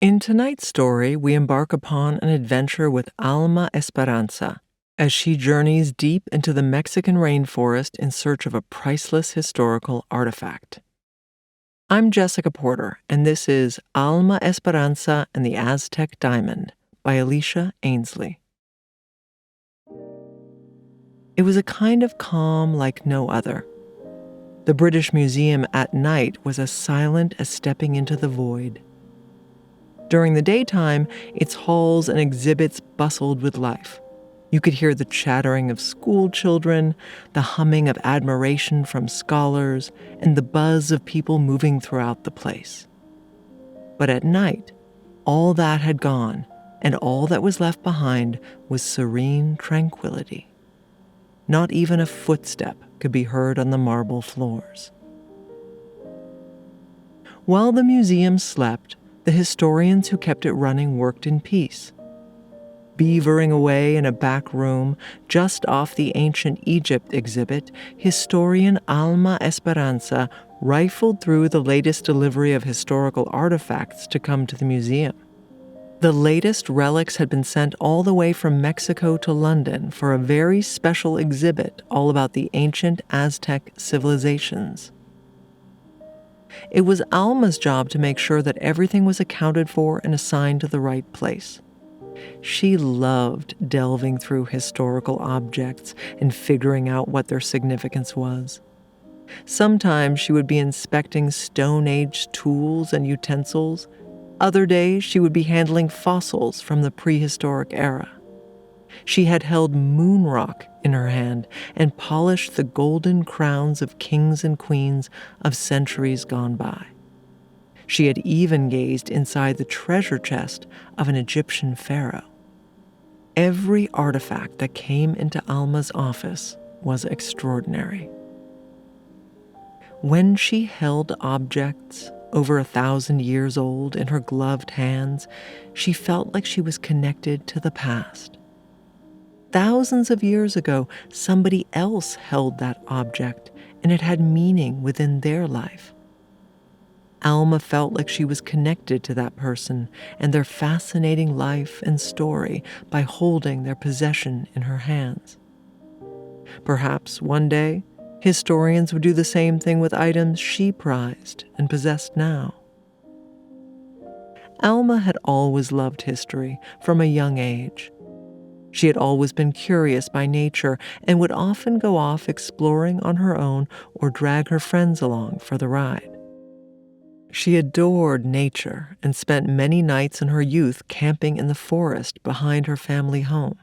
In tonight's story, we embark upon an adventure with Alma Esperanza as she journeys deep into the Mexican rainforest in search of a priceless historical artifact. I'm Jessica Porter, and this is Alma Esperanza and the Aztec Diamond by Alicia Ainsley. It was a kind of calm like no other. The British Museum at night was as silent as stepping into the void. During the daytime, its halls and exhibits bustled with life. You could hear the chattering of school children, the humming of admiration from scholars, and the buzz of people moving throughout the place. But at night, all that had gone, and all that was left behind was serene tranquility. Not even a footstep could be heard on the marble floors. While the museum slept, the historians who kept it running worked in peace. Beavering away in a back room just off the ancient Egypt exhibit, historian Alma Esperanza rifled through the latest delivery of historical artifacts to come to the museum. The latest relics had been sent all the way from Mexico to London for a very special exhibit all about the ancient Aztec civilizations. It was Alma's job to make sure that everything was accounted for and assigned to the right place. She loved delving through historical objects and figuring out what their significance was. Sometimes she would be inspecting Stone Age tools and utensils. Other days she would be handling fossils from the prehistoric era. She had held moon rock in her hand and polished the golden crowns of kings and queens of centuries gone by. She had even gazed inside the treasure chest of an Egyptian pharaoh. Every artifact that came into Alma's office was extraordinary. When she held objects over 1,000 years old in her gloved hands, she felt like she was connected to the past. Thousands of years ago, somebody else held that object, and it had meaning within their life. Alma felt like she was connected to that person and their fascinating life and story by holding their possession in her hands. Perhaps one day, historians would do the same thing with items she prized and possessed now. Alma had always loved history from a young age. She had always been curious by nature and would often go off exploring on her own or drag her friends along for the ride. She adored nature and spent many nights in her youth camping in the forest behind her family home.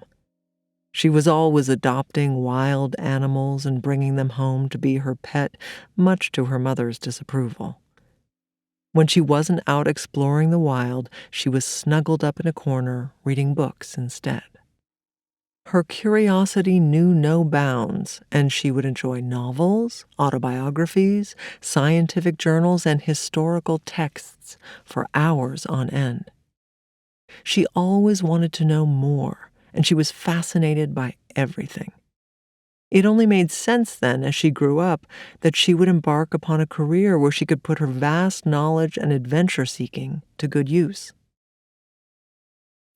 She was always adopting wild animals and bringing them home to be her pet, much to her mother's disapproval. When she wasn't out exploring the wild, she was snuggled up in a corner reading books instead. Her curiosity knew no bounds, and she would enjoy novels, autobiographies, scientific journals, and historical texts for hours on end. She always wanted to know more, and she was fascinated by everything. It only made sense then, as she grew up, that she would embark upon a career where she could put her vast knowledge and adventure-seeking to good use.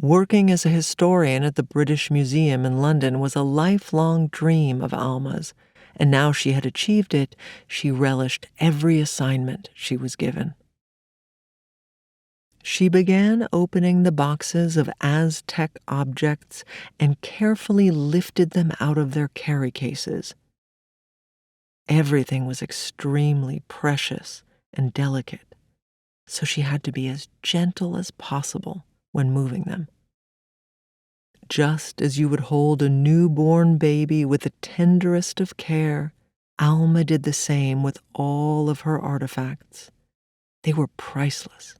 Working as a historian at the British Museum in London was a lifelong dream of Alma's, and now she had achieved it, she relished every assignment she was given. She began opening the boxes of Aztec objects and carefully lifted them out of their carry cases. Everything was extremely precious and delicate, so she had to be as gentle as possible when moving them. Just as you would hold a newborn baby with the tenderest of care, Alma did the same with all of her artifacts. They were priceless.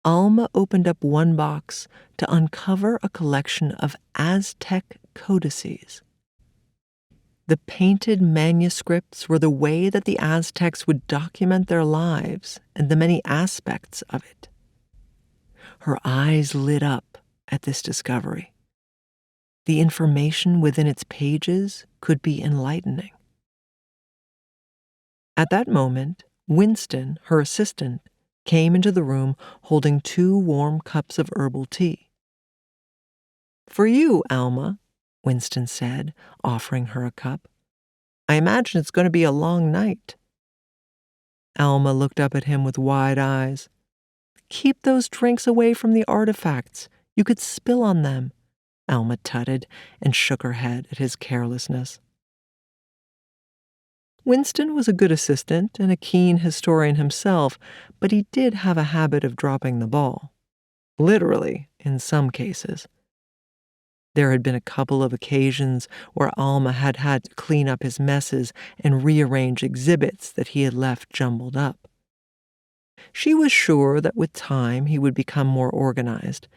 Alma opened up one box to uncover a collection of Aztec codices. The painted manuscripts were the way that the Aztecs would document their lives and the many aspects of it. Her eyes lit up at this discovery. The information within its pages could be enlightening. At that moment, Winston, her assistant, came into the room holding 2 warm cups of herbal tea. "For you, Alma," Winston said, offering her a cup. "I imagine it's going to be a long night." Alma looked up at him with wide eyes. "Keep those drinks away from the artifacts. You could spill on them," Alma tutted and shook her head at his carelessness. Winston was a good assistant and a keen historian himself, but he did have a habit of dropping the ball. Literally, in some cases. There had been a couple of occasions where Alma had had to clean up his messes and rearrange exhibits that he had left jumbled up. She was sure that with time he would become more organized.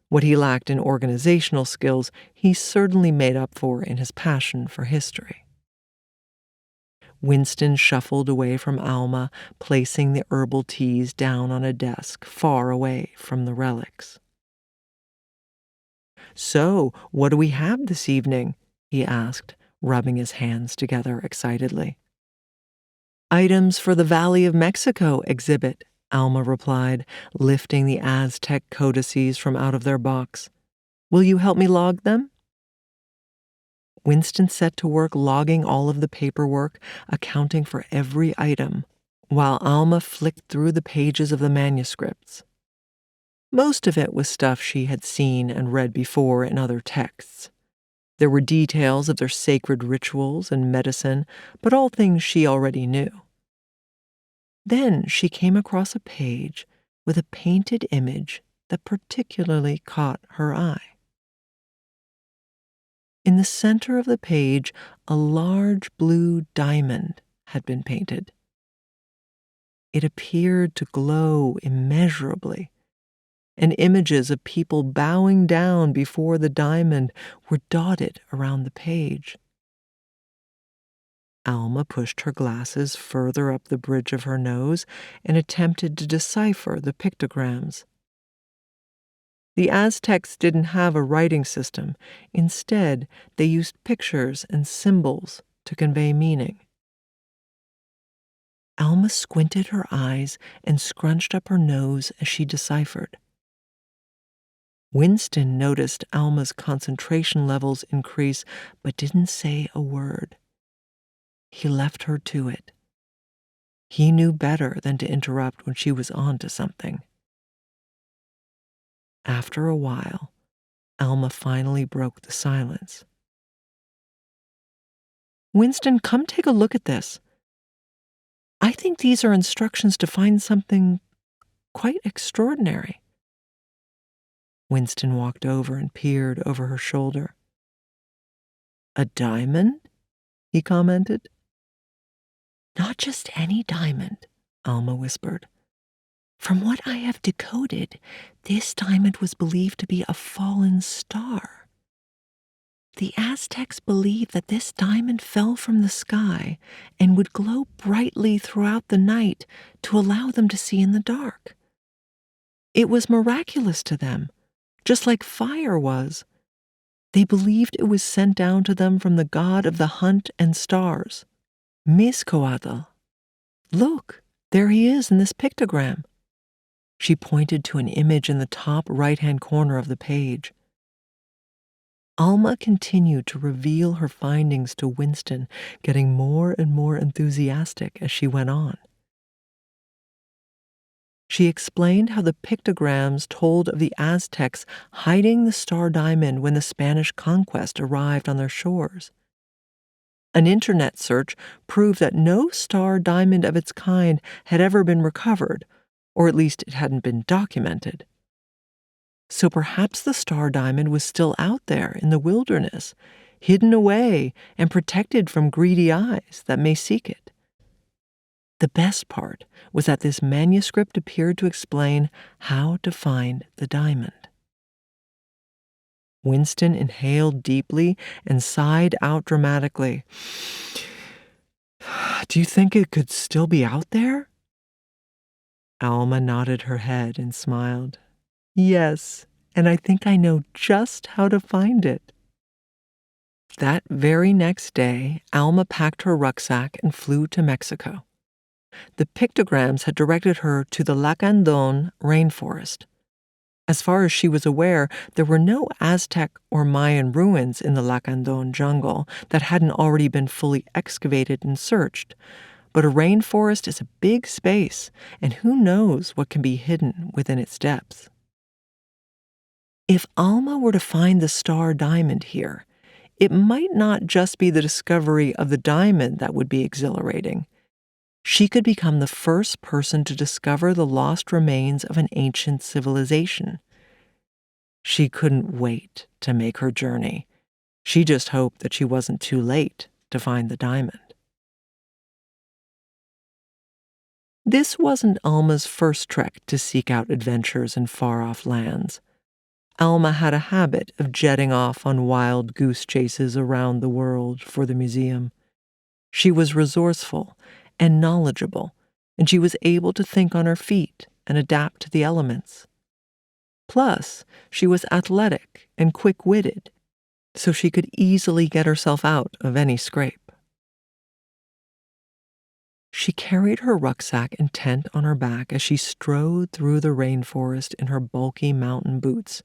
What he lacked in organizational skills, he certainly made up for in his passion for history. Winston shuffled away from Alma, placing the herbal teas down on a desk far away from the relics. "So, what do we have this evening?" he asked, rubbing his hands together excitedly. "Items for the Valley of Mexico exhibit," Alma replied, lifting the Aztec codices from out of their box. "Will you help me log them?" Winston set to work logging all of the paperwork, accounting for every item, while Alma flicked through the pages of the manuscripts. Most of it was stuff she had seen and read before in other texts. There were details of their sacred rituals and medicine, but all things she already knew. Then she came across a page with a painted image that particularly caught her eye. In the center of the page, a large blue diamond had been painted. It appeared to glow immeasurably, and images of people bowing down before the diamond were dotted around the page. Alma pushed her glasses further up the bridge of her nose and attempted to decipher the pictograms. The Aztecs didn't have a writing system. Instead, they used pictures and symbols to convey meaning. Alma squinted her eyes and scrunched up her nose as she deciphered. Winston noticed Alma's concentration levels increase, but didn't say a word. He left her to it. He knew better than to interrupt when she was on to something. After a while, Alma finally broke the silence. "Winston, come take a look at this. I think these are instructions to find something quite extraordinary." Winston walked over and peered over her shoulder. "A diamond?" he commented. "Not just any diamond," Alma whispered. "From what I have decoded, this diamond was believed to be a fallen star. The Aztecs believed that this diamond fell from the sky and would glow brightly throughout the night to allow them to see in the dark. It was miraculous to them, just like fire was. They believed it was sent down to them from the god of the hunt and stars, Mizcoatl. Look, there he is in this pictogram." She pointed to an image in the top right-hand corner of the page. Alma continued to reveal her findings to Winston, getting more and more enthusiastic as she went on. She explained how the pictograms told of the Aztecs hiding the star diamond when the Spanish conquest arrived on their shores. An internet search proved that no star diamond of its kind had ever been recovered, or at least it hadn't been documented. So perhaps the star diamond was still out there in the wilderness, hidden away and protected from greedy eyes that may seek it. The best part was that this manuscript appeared to explain how to find the diamond. Winston inhaled deeply and sighed out dramatically. "Do you think it could still be out there?" Alma nodded her head and smiled. "Yes, and I think I know just how to find it." That very next day, Alma packed her rucksack and flew to Mexico. the pictograms had directed her to the Lacandon rainforest. As far as she was aware, there were no Aztec or Mayan ruins in the Lacandon jungle that hadn't already been fully excavated and searched. But a rainforest is a big space, and who knows what can be hidden within its depths. If Alma were to find the star diamond here, it might not just be the discovery of the diamond that would be exhilarating. She could become the first person to discover the lost remains of an ancient civilization. She couldn't wait to make her journey. She just hoped that she wasn't too late to find the diamond. This wasn't Alma's first trek to seek out adventures in far-off lands. Alma had a habit of jetting off on wild goose chases around the world for the museum. She was resourceful and knowledgeable, and she was able to think on her feet and adapt to the elements. Plus, she was athletic and quick-witted, so she could easily get herself out of any scrape. She carried her rucksack and tent on her back as she strode through the rainforest in her bulky mountain boots.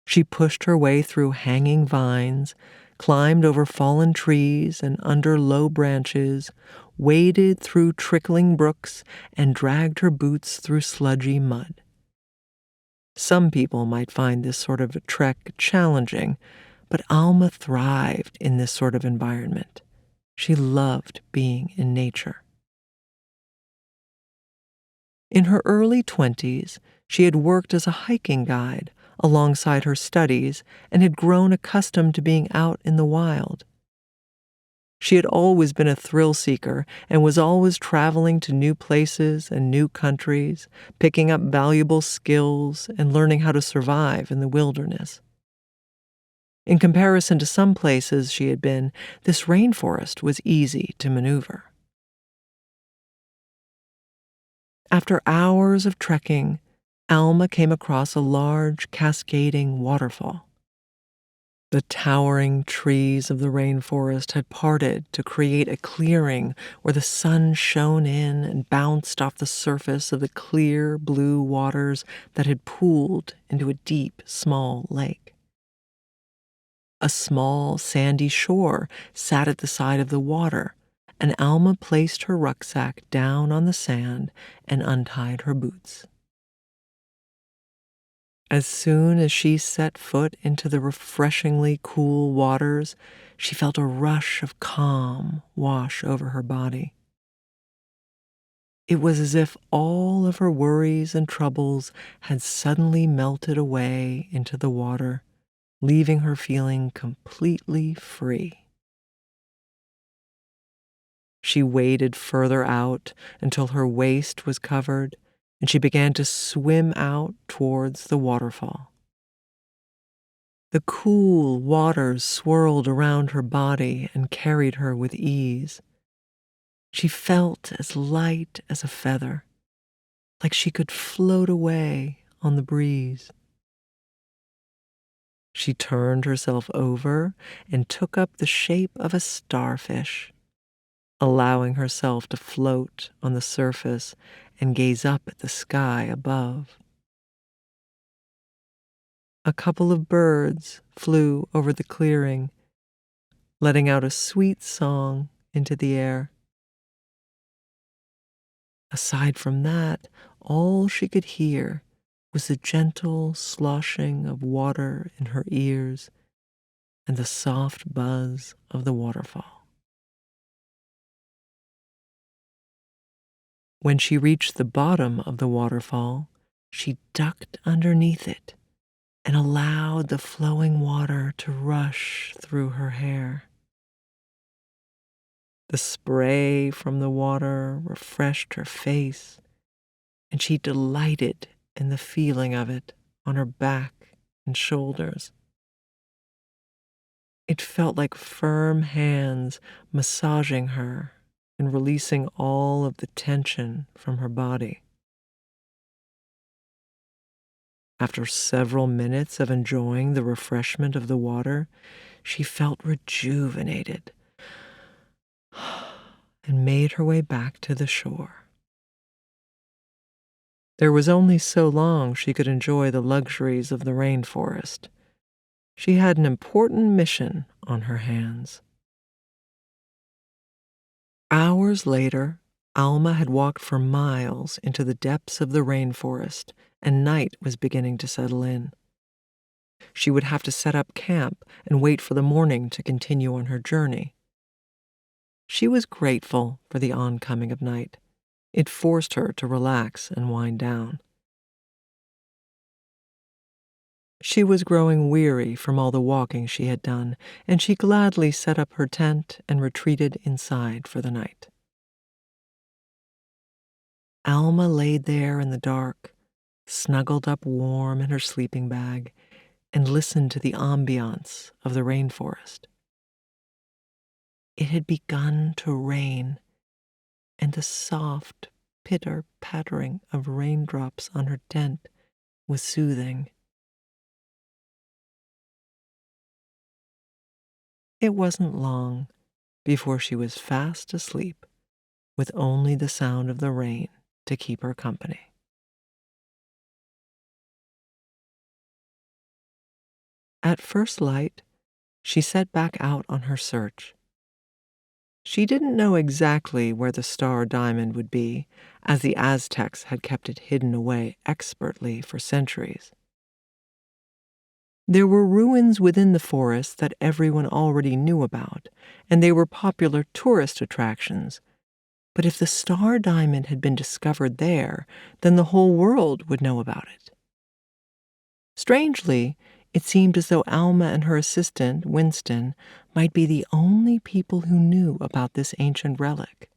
She pushed her way through hanging vines, climbed over fallen trees and under low branches, waded through trickling brooks, and dragged her boots through sludgy mud. Some people might find this sort of a trek challenging, but Alma thrived in this sort of environment. She loved being in nature. In her early 20s, she had worked as a hiking guide alongside her studies and had grown accustomed to being out in the wild. She had always been a thrill seeker and was always traveling to new places and new countries, picking up valuable skills and learning how to survive in the wilderness. In comparison to some places she had been, this rainforest was easy to maneuver. After hours of trekking, Alma came across a large, cascading waterfall. The towering trees of the rainforest had parted to create a clearing where the sun shone in and bounced off the surface of the clear blue waters that had pooled into a deep, small lake. A small, sandy shore sat at the side of the water, and Alma placed her rucksack down on the sand and untied her boots. As soon as she set foot into the refreshingly cool waters, she felt a rush of calm wash over her body. It was as if all of her worries and troubles had suddenly melted away into the water, leaving her feeling completely free. She waded further out until her waist was covered, and she began to swim out towards the waterfall. The cool waters swirled around her body and carried her with ease. She felt as light as a feather, like she could float away on the breeze. She turned herself over and took up the shape of a starfish, allowing herself to float on the surface and gaze up at the sky above. A couple of birds flew over the clearing, letting out a sweet song into the air. Aside from that, all she could hear was the gentle sloshing of water in her ears and the soft buzz of the waterfall. When she reached the bottom of the waterfall, she ducked underneath it and allowed the flowing water to rush through her hair. The spray from the water refreshed her face, and she delighted in the feeling of it on her back and shoulders. It felt like firm hands massaging her and releasing all of the tension from her body. After several minutes of enjoying the refreshment of the water, she felt rejuvenated and made her way back to the shore. There was only so long she could enjoy the luxuries of the rainforest. She had an important mission on her hands. Hours later, Alma had walked for miles into the depths of the rainforest, and night was beginning to settle in. She would have to set up camp and wait for the morning to continue on her journey. She was grateful for the oncoming of night. It forced her to relax and wind down. She was growing weary from all the walking she had done, and she gladly set up her tent and retreated inside for the night. Alma laid there in the dark, snuggled up warm in her sleeping bag, and listened to the ambiance of the rainforest. It had begun to rain, and the soft pitter-pattering of raindrops on her tent was soothing. It wasn't long before she was fast asleep, with only the sound of the rain to keep her company. At first light, she set back out on her search. She didn't know exactly where the star diamond would be, as the Aztecs had kept it hidden away expertly for centuries. There were ruins within the forest that everyone already knew about, and they were popular tourist attractions. But if the star diamond had been discovered there, then the whole world would know about it. Strangely, it seemed as though Alma and her assistant, Winston, might be the only people who knew about this ancient relic.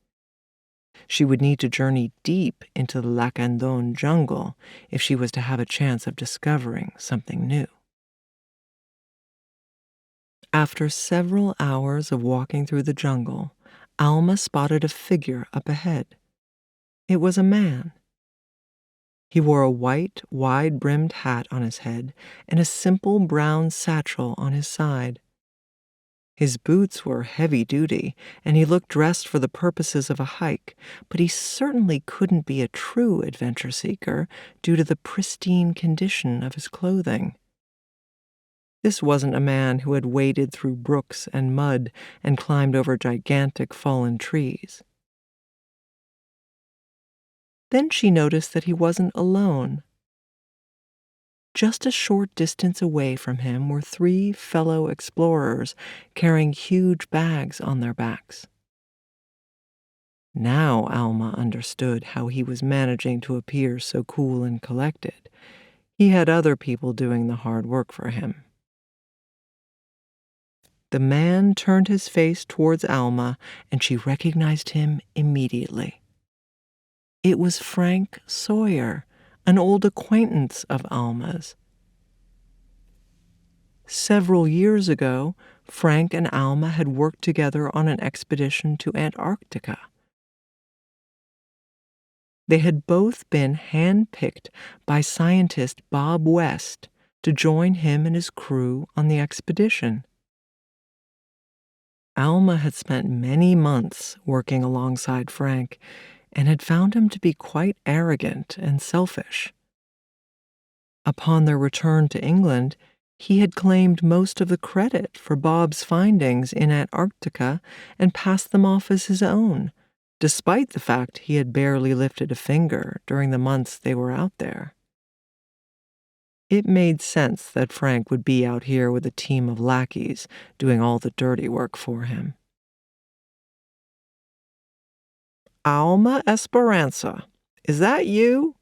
She would need to journey deep into the Lacandon jungle if she was to have a chance of discovering something new. After several hours of walking through the jungle, Alma spotted a figure up ahead. It was a man. He wore a white, wide-brimmed hat on his head and a simple brown satchel on his side. His boots were heavy-duty, and he looked dressed for the purposes of a hike, but he certainly couldn't be a true adventure seeker due to the pristine condition of his clothing. This wasn't a man who had waded through brooks and mud and climbed over gigantic fallen trees. Then she noticed that he wasn't alone. Just a short distance away from him were 3 fellow explorers carrying huge bags on their backs. Now Alma understood how he was managing to appear so cool and collected. He had other people doing the hard work for him. The man turned his face towards Alma, and she recognized him immediately. It was Frank Sawyer, an old acquaintance of Alma's. Several years ago, Frank and Alma had worked together on an expedition to Antarctica. They had both been handpicked by scientist Bob West to join him and his crew on the expedition. Alma had spent many months working alongside Frank and had found him to be quite arrogant and selfish. Upon their return to England, he had claimed most of the credit for Bob's findings in Antarctica and passed them off as his own, despite the fact he had barely lifted a finger during the months they were out there. It made sense that Frank would be out here with a team of lackeys doing all the dirty work for him. "Alma Esperanza, is that you?"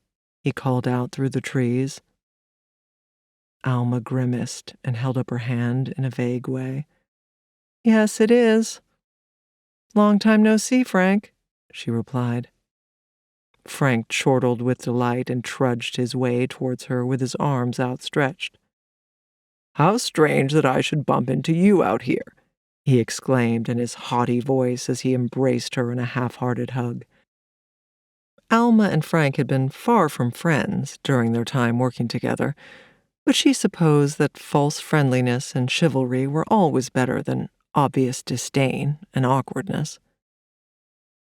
he called out through the trees. Alma grimaced and held up her hand in a vague way. "Yes, it is. Long time no see, Frank," she replied. Frank chortled with delight and trudged his way towards her with his arms outstretched. "How strange that I should bump into you out here," he exclaimed in his haughty voice as he embraced her in a half-hearted hug. Alma and Frank had been far from friends during their time working together, but she supposed that false friendliness and chivalry were always better than obvious disdain and awkwardness.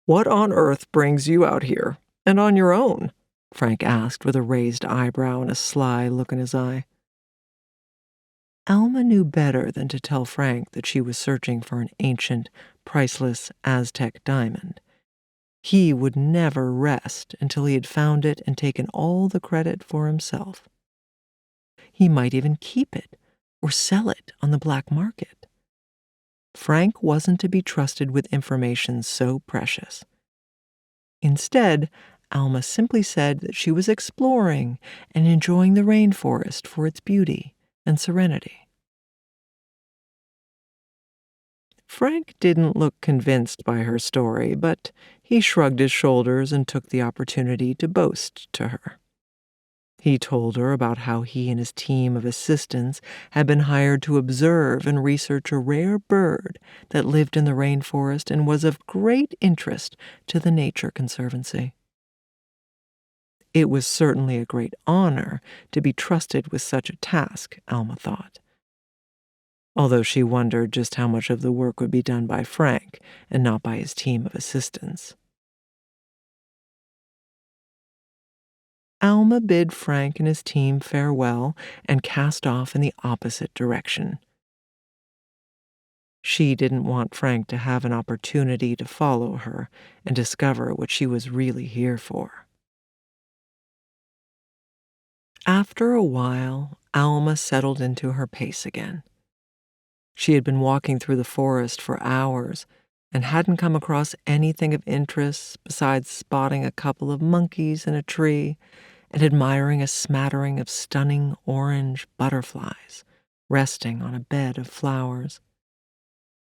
"What on earth brings you out here, and on your own?" Frank asked with a raised eyebrow and a sly look in his eye. Alma knew better than to tell Frank that she was searching for an ancient, priceless Aztec diamond. He would never rest until he had found it and taken all the credit for himself. He might even keep it or sell it on the black market. Frank wasn't to be trusted with information so precious. Instead, Alma simply said that she was exploring and enjoying the rainforest for its beauty and serenity. Frank didn't look convinced by her story, but he shrugged his shoulders and took the opportunity to boast to her. He told her about how he and his team of assistants had been hired to observe and research a rare bird that lived in the rainforest and was of great interest to the Nature Conservancy. It was certainly a great honor to be trusted with such a task, Alma thought, although she wondered just how much of the work would be done by Frank and not by his team of assistants. Alma bid Frank and his team farewell and cast off in the opposite direction. She didn't want Frank to have an opportunity to follow her and discover what she was really here for. After a while, Alma settled into her pace again. She had been walking through the forest for hours and hadn't come across anything of interest besides spotting a couple of monkeys in a tree and admiring a smattering of stunning orange butterflies resting on a bed of flowers.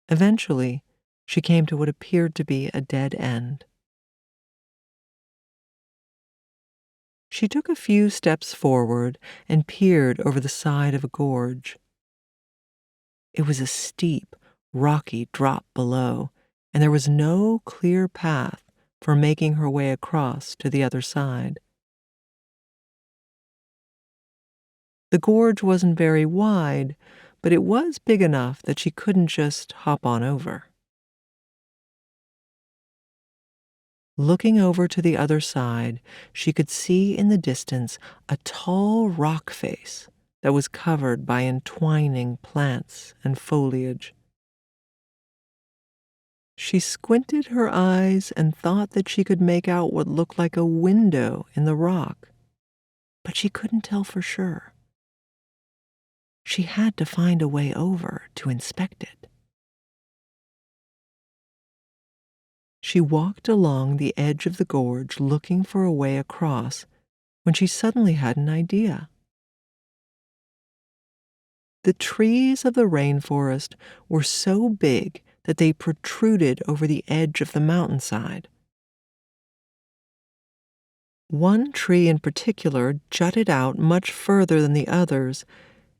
Eventually, she came to what appeared to be a dead end. She took a few steps forward and peered over the side of a gorge. It was a steep, rocky drop below, and there was no clear path for making her way across to the other side. The gorge wasn't very wide, but it was big enough that she couldn't just hop on over. Looking over to the other side, she could see in the distance a tall rock face that was covered by entwining plants and foliage. She squinted her eyes and thought that she could make out what looked like a window in the rock, but she couldn't tell for sure. She had to find a way over to inspect it. She walked along the edge of the gorge looking for a way across when she suddenly had an idea. The trees of the rainforest were so big that they protruded over the edge of the mountainside. One tree in particular jutted out much further than the others,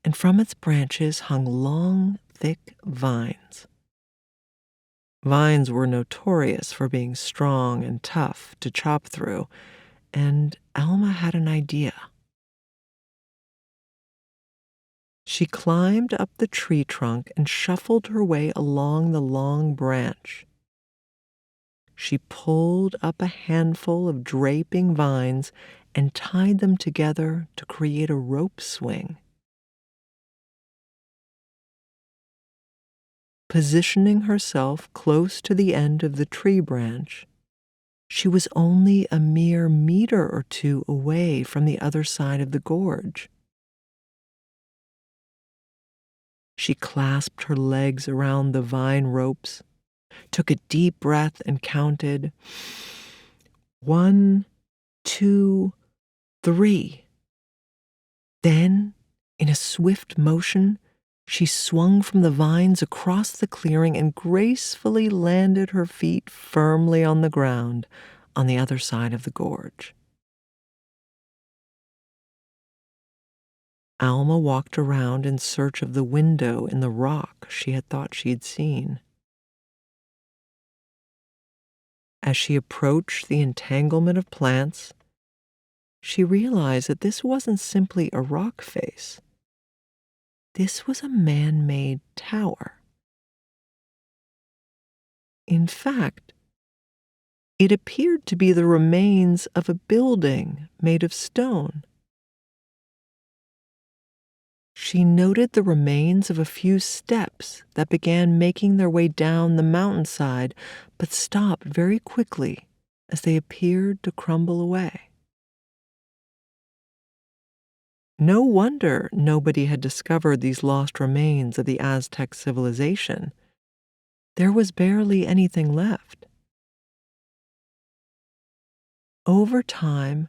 and from its branches hung long, thick vines. Vines were notorious for being strong and tough to chop through, and Alma had an idea. She climbed up the tree trunk and shuffled her way along the long branch. She pulled up a handful of draping vines and tied them together to create a rope swing. Positioning herself close to the end of the tree branch, she was only a mere meter or two away from the other side of the gorge. She clasped her legs around the vine ropes, took a deep breath, and counted 1, 2, 3. Then, in a swift motion, she swung from the vines across the clearing and gracefully landed her feet firmly on the ground on the other side of the gorge. Alma walked around in search of the window in the rock she had thought she'd seen. As she approached the entanglement of plants, she realized that this wasn't simply a rock face. This was a man-made tower. In fact, It appeared to be the remains of a building made of stone. She noted the remains of a few steps that began making their way down the mountainside, but stopped very quickly as they appeared to crumble away. No wonder nobody had discovered these lost remains of the Aztec civilization. There was barely anything left. Over time,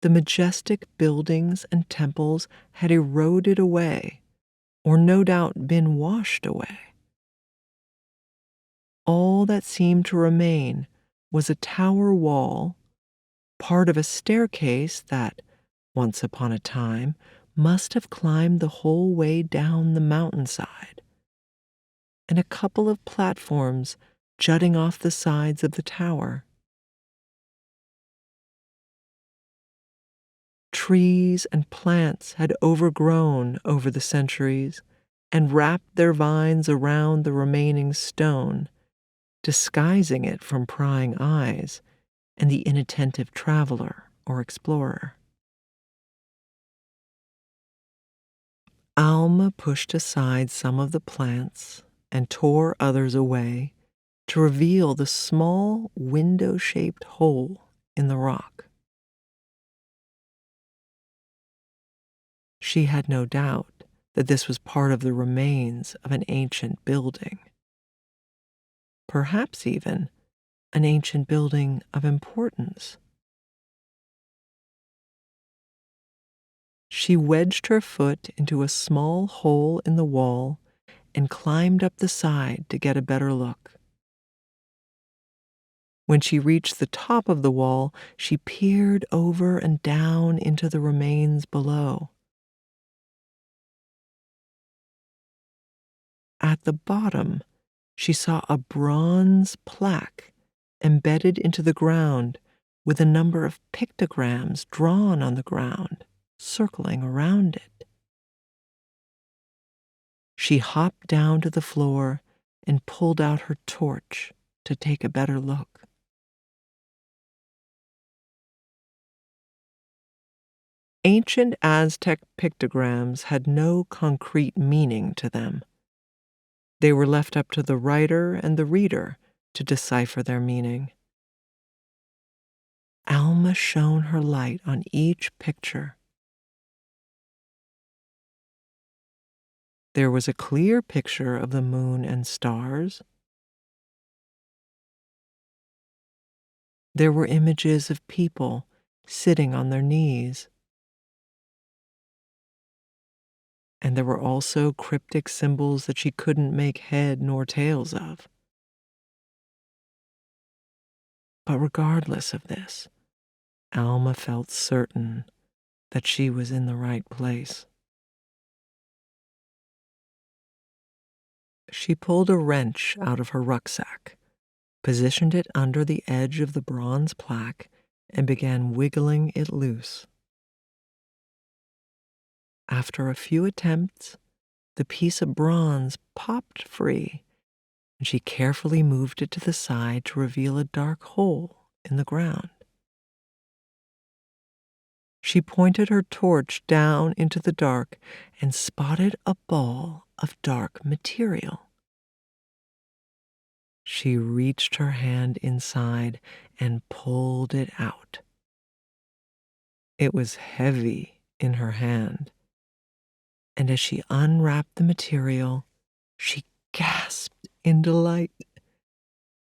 the majestic buildings and temples had eroded away, or no doubt been washed away. All that seemed to remain was a tower wall, part of a staircase that, once upon a time, must have climbed the whole way down the mountainside, and a couple of platforms jutting off the sides of the tower. Trees and plants had overgrown over the centuries and wrapped their vines around the remaining stone, disguising it from prying eyes and the inattentive traveler or explorer. Alma pushed aside some of the plants and tore others away to reveal the small window-shaped hole in the rock. She had no doubt that this was part of the remains of an ancient building, perhaps even an ancient building of importance. She wedged her foot into a small hole in the wall and climbed up the side to get a better look. When she reached the top of the wall, she peered over and down into the remains below. At the bottom, she saw a bronze plaque embedded into the ground with a number of pictograms drawn on the ground, circling around it. She hopped down to the floor and pulled out her torch to take a better look. Ancient Aztec pictograms had no concrete meaning to them. They were left up to the writer and the reader to decipher their meaning. Alma shone her light on each picture. There was a clear picture of the moon and stars. There were images of people sitting on their knees. And there were also cryptic symbols that she couldn't make head nor tails of. But regardless of this, Alma felt certain that she was in the right place. She pulled a wrench out of her rucksack, positioned it under the edge of the bronze plaque, and began wiggling it loose. After a few attempts, the piece of bronze popped free, and she carefully moved it to the side to reveal a dark hole in the ground. She pointed her torch down into the dark and spotted a ball of dark material. She reached her hand inside and pulled it out. It was heavy in her hand, and as she unwrapped the material, she gasped in delight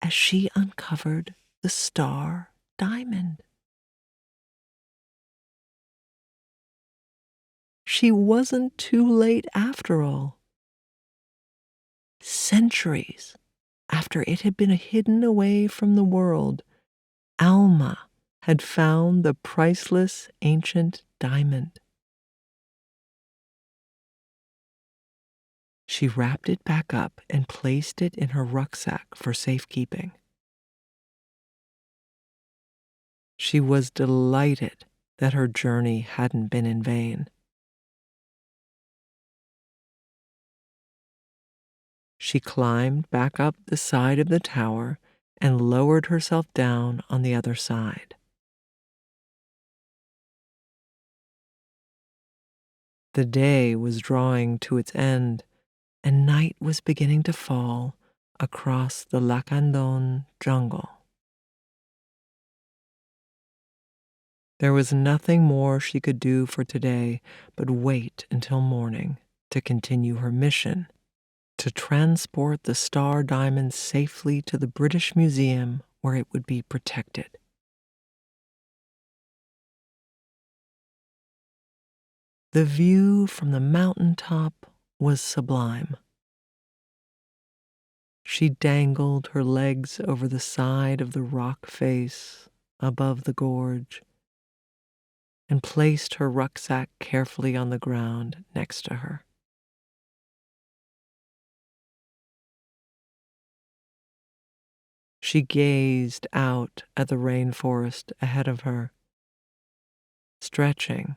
as she uncovered the star diamond. She wasn't too late after all. Centuries after it had been hidden away from the world, Alma had found the priceless ancient diamond. She wrapped it back up and placed it in her rucksack for safekeeping. She was delighted that her journey hadn't been in vain. She climbed back up the side of the tower and lowered herself down on the other side. The day was drawing to its end, and night was beginning to fall across the Lacandon jungle. There was nothing more she could do for today but wait until morning to continue her mission to transport the star diamond safely to the British Museum where it would be protected. The view from the mountaintop was sublime. She dangled her legs over the side of the rock face above the gorge and placed her rucksack carefully on the ground next to her. She gazed out at the rainforest ahead of her, stretching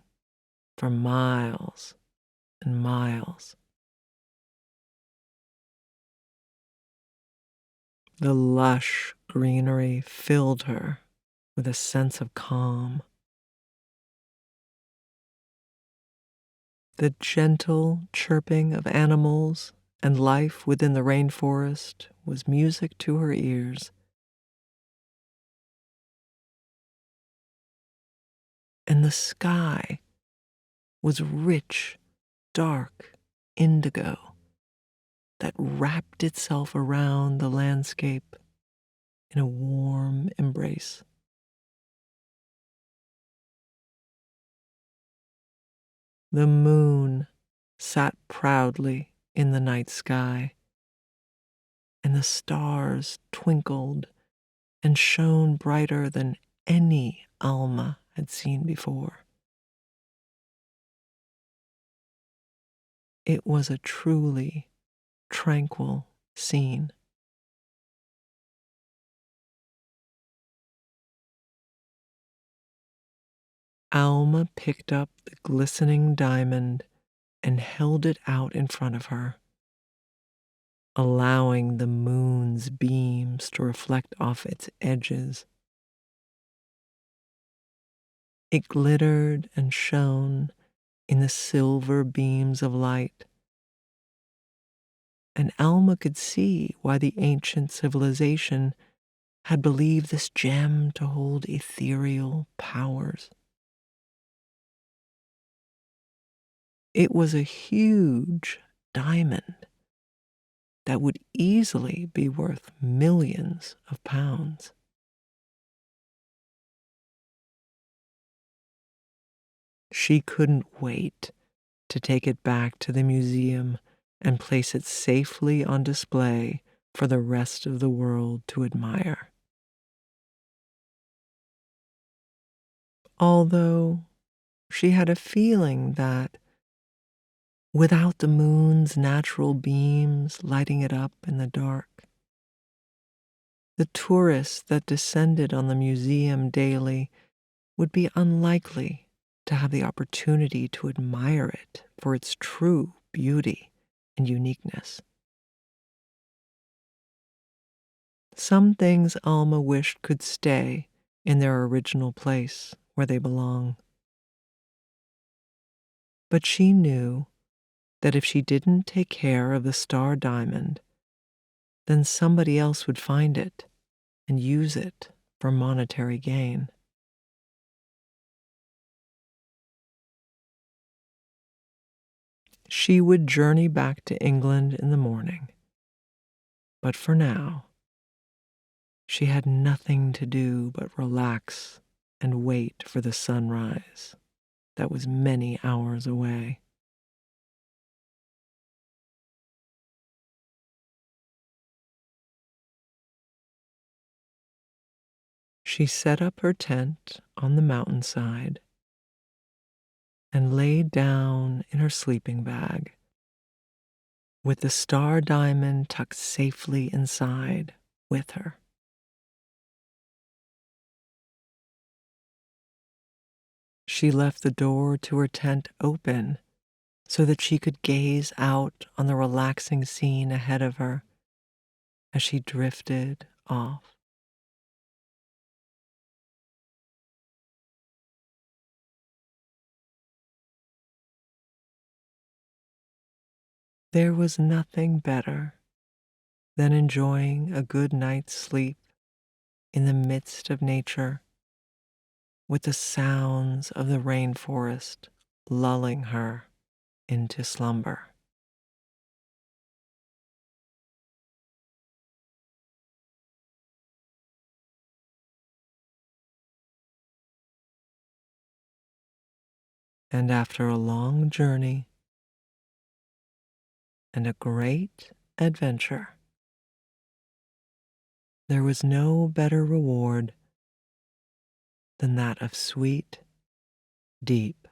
for miles and miles. The lush greenery filled her with a sense of calm. The gentle chirping of animals and life within the rainforest was music to her ears. And the sky was rich, dark indigo that wrapped itself around the landscape in a warm embrace. The moon sat proudly in the night sky, and the stars twinkled and shone brighter than any Alma had seen before. It was a truly tranquil scene. Alma picked up the glistening diamond and held it out in front of her, allowing the moon's beams to reflect off its edges. It glittered and shone in the silver beams of light, and Alma could see why the ancient civilization had believed this gem to hold ethereal powers. It was a huge diamond that would easily be worth millions of pounds. She couldn't wait to take it back to the museum and place it safely on display for the rest of the world to admire. Although she had a feeling that without the moon's natural beams lighting it up in the dark, the tourists that descended on the museum daily would be unlikely to have the opportunity to admire it for its true beauty and uniqueness. Some things Alma wished could stay in their original place where they belong. But she knew that if she didn't take care of the star diamond, then somebody else would find it and use it for monetary gain. She would journey back to England in the morning, but for now, she had nothing to do but relax and wait for the sunrise that was many hours away. She set up her tent on the mountainside and lay down in her sleeping bag with the star diamond tucked safely inside with her. She left the door to her tent open so that she could gaze out on the relaxing scene ahead of her as she drifted off There was nothing better than enjoying a good night's sleep in the midst of nature, with the sounds of the rainforest lulling her into slumber. And after a long journey and a great adventure, there was no better reward than that of sweet, deep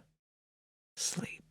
sleep.